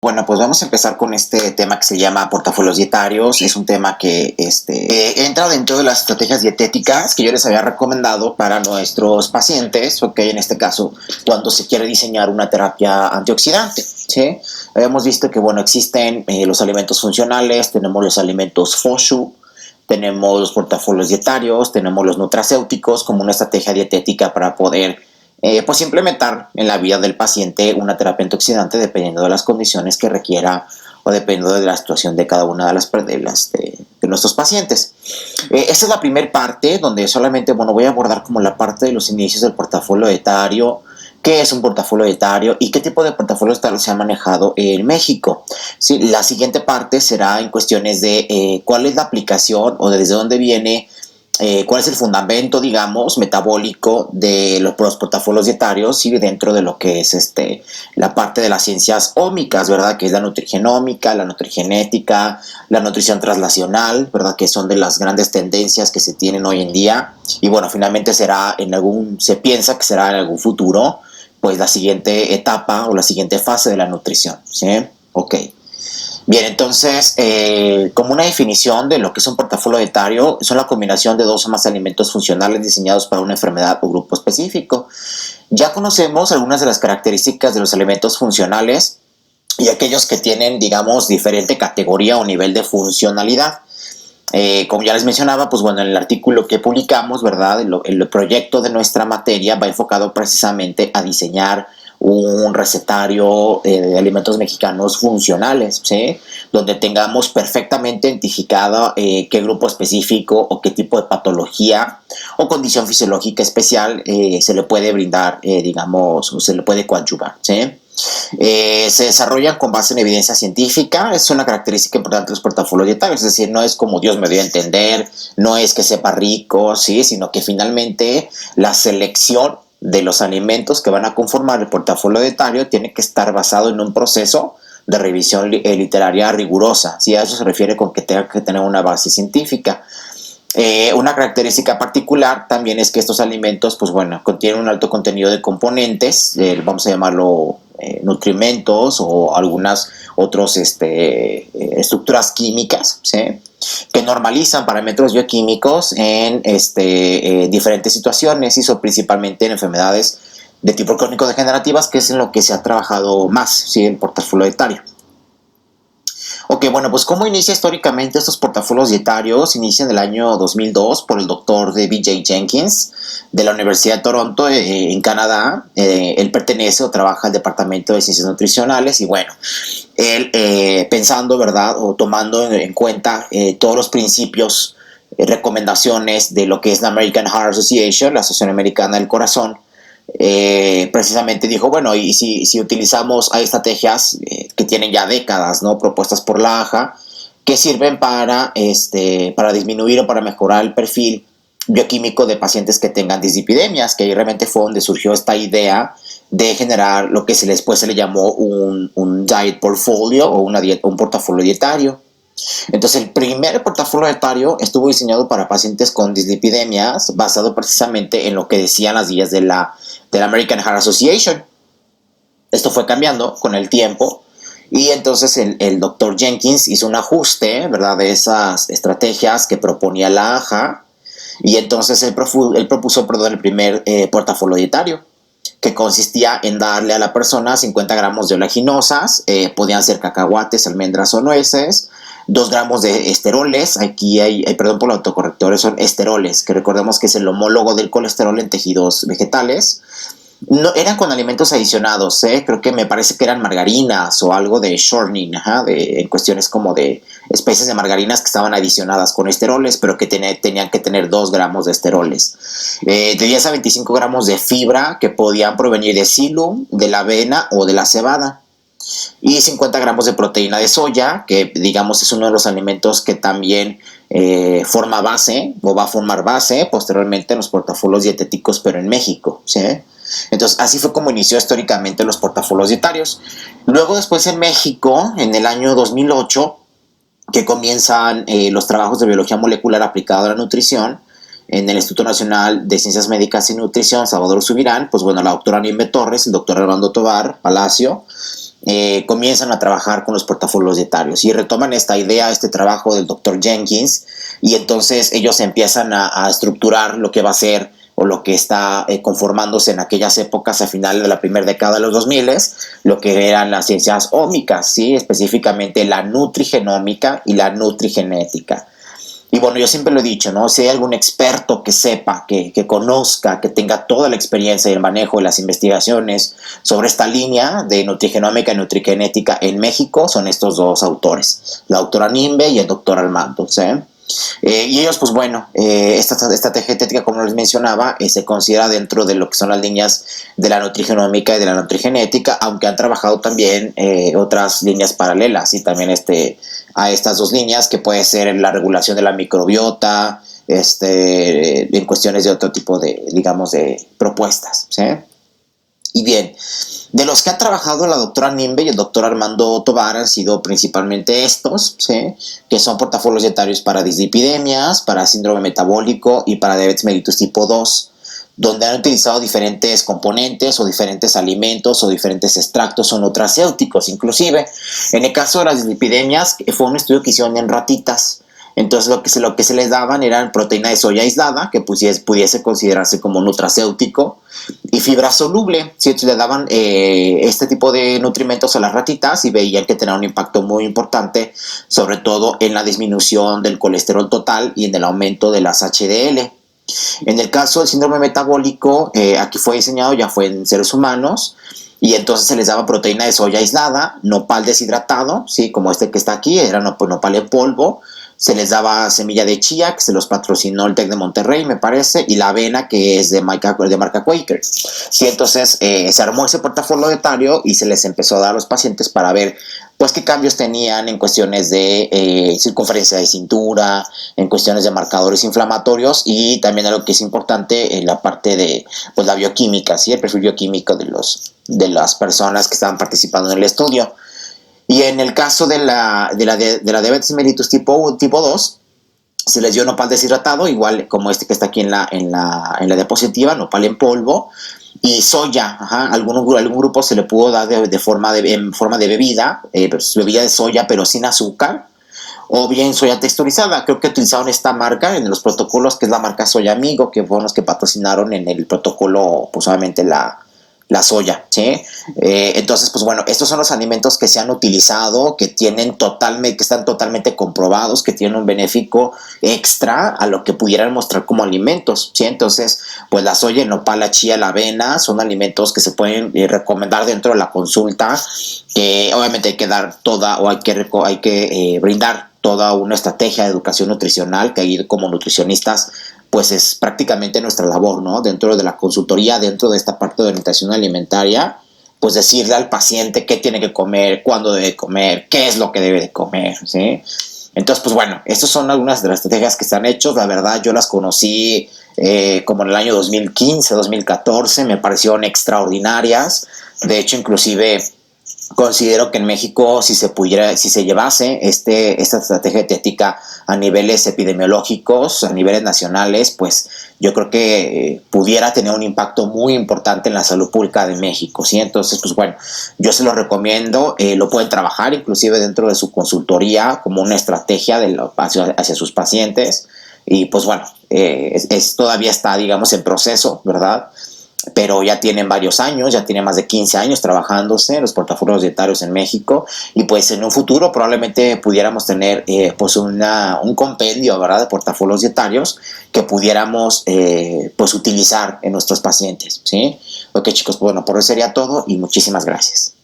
Bueno, pues vamos a empezar con este tema que se llama portafolios dietarios. Es un tema que entra dentro de las estrategias dietéticas que yo les había recomendado para nuestros pacientes, ok, en este caso, cuando se quiere diseñar una terapia antioxidante, ¿sí? Habíamos visto que, bueno, existen los alimentos funcionales, tenemos los alimentos FOSHU, tenemos los portafolios dietarios, tenemos los nutracéuticos como una estrategia dietética para poder pues implementar en la vida del paciente una terapia antioxidante dependiendo de las condiciones que requiera o dependiendo de la situación de cada una de nuestros pacientes. Esta es la primera parte donde solamente, bueno, voy a abordar como la parte de los inicios del portafolio dietario, qué es un portafolio dietario y qué tipo de portafolio dietario se ha manejado en México. Sí, la siguiente parte será en cuestiones de cuál es la aplicación o desde dónde viene, cuál es el fundamento, digamos, metabólico de los portafolios dietarios y dentro de lo que es la parte de las ciencias ómicas, ¿verdad? Que es la nutrigenómica, la nutrigenética, la nutrición translacional, ¿verdad? Que son de las grandes tendencias que se tienen hoy en día. Y bueno, finalmente se piensa que será en algún futuro, pues la siguiente etapa o la siguiente fase de la nutrición, ¿sí? Ok. Bien, entonces, como una definición de lo que es un portafolio dietario, son la combinación de dos o más alimentos funcionales diseñados para una enfermedad o grupo específico. Ya conocemos algunas de las características de los alimentos funcionales y aquellos que tienen, digamos, diferente categoría o nivel de funcionalidad. Como ya les mencionaba, pues bueno, en el artículo que publicamos, ¿verdad? El proyecto de nuestra materia va enfocado precisamente a diseñar un recetario de alimentos mexicanos funcionales, ¿sí? Donde tengamos perfectamente identificado qué grupo específico o qué tipo de patología o condición fisiológica especial se le puede brindar, digamos, o se le puede coadyuvar, ¿sí? Se desarrollan con base en evidencia científica. Es una característica importante de los portafolios dietarios, es decir, no es como Dios me dio a entender, no es que sepa rico, ¿sí? Sino que finalmente la selección de los alimentos que van a conformar el portafolio dietario tiene que estar basado en un proceso de revisión literaria rigurosa, ¿sí? A eso se refiere con que tenga que tener una base científica. Una característica particular también es que estos alimentos, pues bueno, contienen un alto contenido de componentes, vamos a llamarlo nutrimentos o algunas otras estructuras químicas, ¿sí? Que normalizan parámetros bioquímicos en diferentes situaciones y son principalmente en enfermedades de tipo crónico degenerativas, que es en lo que se ha trabajado más, ¿sí? El portafolio dietario. Ok, bueno, pues ¿cómo inicia históricamente estos portafolios dietarios? Inician en el año 2002 por el doctor David J. Jenkins de la Universidad de Toronto en Canadá. Él pertenece o trabaja al Departamento de Ciencias Nutricionales y bueno, él pensando, ¿verdad? O tomando en cuenta todos los principios, recomendaciones de lo que es la American Heart Association, la Asociación Americana del Corazón, precisamente dijo, bueno, y si utilizamos, hay estrategias que tienen ya décadas, ¿no? Propuestas por la AHA, que sirven para disminuir o para mejorar el perfil bioquímico de pacientes que tengan dislipidemias, que ahí realmente fue donde surgió esta idea de generar lo que después se le llamó un diet portfolio o un portafolio dietario. Entonces, el primer portafolio dietario estuvo diseñado para pacientes con dislipidemias, basado precisamente en lo que decían las guías de la American Heart Association. Esto fue cambiando con el tiempo y entonces el doctor Jenkins hizo un ajuste, ¿verdad?, de esas estrategias que proponía la AHA y entonces él propuso el primer portafolio dietario, que consistía en darle a la persona 50 gramos de oleaginosas, podían ser cacahuates, almendras o nueces, 2 gramos de esteroles. Aquí perdón por los autocorrectores, son esteroles, que recordemos que es el homólogo del colesterol en tejidos vegetales. No, eran con alimentos adicionados, creo que me parece que eran margarinas o algo de shortening, en cuestiones como de especies de margarinas que estaban adicionadas con esteroles, pero que tenían que tener 2 gramos de esteroles. De 10 a 25 gramos de fibra que podían provenir de psyllium, de la avena o de la cebada. Y 50 gramos de proteína de soya, que digamos es uno de los alimentos que también forma base o va a formar base posteriormente en los portafolios dietéticos, pero en México, ¿sí? Entonces, así fue como inició históricamente los portafolios dietarios. Luego, después en México, en el año 2008, que comienzan los trabajos de biología molecular aplicada a la nutrición en el Instituto Nacional de Ciencias Médicas y Nutrición, Salvador Subirán, pues bueno, la doctora Nimbe Torres, el doctor Armando Tovar Palacio, comienzan a trabajar con los portafolios dietarios y retoman esta idea, este trabajo del Dr. Jenkins, y entonces ellos empiezan a estructurar lo que va a ser o lo que está conformándose en aquellas épocas a final de la primera década de los 2000, lo que eran las ciencias ómicas, ¿sí? Específicamente la nutrigenómica y la nutrigenética. Y bueno, yo siempre lo he dicho, ¿no? Si hay algún experto que sepa, que conozca, que tenga toda la experiencia y el manejo de las investigaciones sobre esta línea de nutrigenómica y nutrigenética en México, son estos dos autores, la doctora Nimbe y el doctor Armando, ¿sí? Y ellos, pues bueno, esta estrategia dietética, como les mencionaba, se considera dentro de lo que son las líneas de la nutrigenómica y de la nutrigenética, aunque han trabajado también otras líneas paralelas, y también a estas dos líneas, que puede ser la regulación de la microbiota, en cuestiones de otro tipo de, digamos, de propuestas, ¿sí? Y bien, de los que ha trabajado la doctora Nimbe y el doctor Armando Tovar han sido principalmente estos, ¿sí? Que son portafolios dietarios para dislipidemias, para síndrome metabólico y para diabetes mellitus tipo 2, donde han utilizado diferentes componentes o diferentes alimentos o diferentes extractos o nutracéuticos inclusive. En el caso de las dislipidemias, fue un estudio que hicieron en ratitas. Entonces lo que se les daban eran proteína de soya aislada, que pudiese considerarse como nutracéutico, y fibra soluble. ¿Sí? Le daban este tipo de nutrimentos a las ratitas y veían que tenía un impacto muy importante, sobre todo en la disminución del colesterol total y en el aumento de las HDL. En el caso del síndrome metabólico, aquí fue diseñado, ya fue en seres humanos, y entonces se les daba proteína de soya aislada, nopal deshidratado, ¿sí? Como este que está aquí, era nopal en polvo. Se les daba semilla de chía, que se los patrocinó el TEC de Monterrey, me parece, y la avena, que es de marca Quaker. Sí, entonces se armó ese portafolio dietario y se les empezó a dar a los pacientes para ver pues qué cambios tenían en cuestiones de circunferencia de cintura, en cuestiones de marcadores inflamatorios, y también algo que es importante en la parte de pues la bioquímica, ¿sí? El perfil bioquímico de las personas que estaban participando en el estudio. Y en el caso de la diabetes mellitus tipo 2, se les dio nopal deshidratado, igual como este que está aquí en la diapositiva, nopal en polvo, y soya. Algún grupo se le pudo dar en forma de bebida, bebida de soya, pero sin azúcar, o bien soya texturizada. Creo que utilizaron esta marca en los protocolos, que es la marca Soya Amigo, que fueron los que patrocinaron en el protocolo, pues obviamente la soya, ¿sí? Entonces, pues bueno, estos son los alimentos que se han utilizado, que están totalmente comprobados, que tienen un benéfico extra a lo que pudieran mostrar como alimentos, ¿sí? Entonces, pues la soya, el nopal, la chía, la avena son alimentos que se pueden recomendar dentro de la consulta, que obviamente hay que dar toda, o hay que brindar toda una estrategia de educación nutricional, que ahí como nutricionistas pues es prácticamente nuestra labor, ¿no? Dentro de la consultoría, dentro de esta parte de orientación alimentaria, pues decirle al paciente qué tiene que comer, cuándo debe comer, qué es lo que debe de comer, ¿sí? Entonces, pues bueno, estas son algunas de las estrategias que se han hecho. La verdad, yo las conocí como en el año 2015, 2014, me parecieron extraordinarias. De hecho, inclusive considero que en México, si se llevase esta estrategia dietética a niveles epidemiológicos, a niveles nacionales, pues yo creo que pudiera tener un impacto muy importante en la salud pública de México, ¿sí? Entonces, pues bueno, yo se lo recomiendo, lo pueden trabajar inclusive dentro de su consultoría como una estrategia hacia sus pacientes, y pues bueno, todavía está, digamos, en proceso, ¿verdad? Pero ya tienen varios años, ya tiene más de 15 años trabajándose los portafolios dietarios en México, y pues en un futuro probablemente pudiéramos tener pues un compendio, ¿verdad?, de portafolios dietarios que pudiéramos pues utilizar en nuestros pacientes, ¿sí? Ok, chicos, bueno, por hoy sería todo y muchísimas gracias.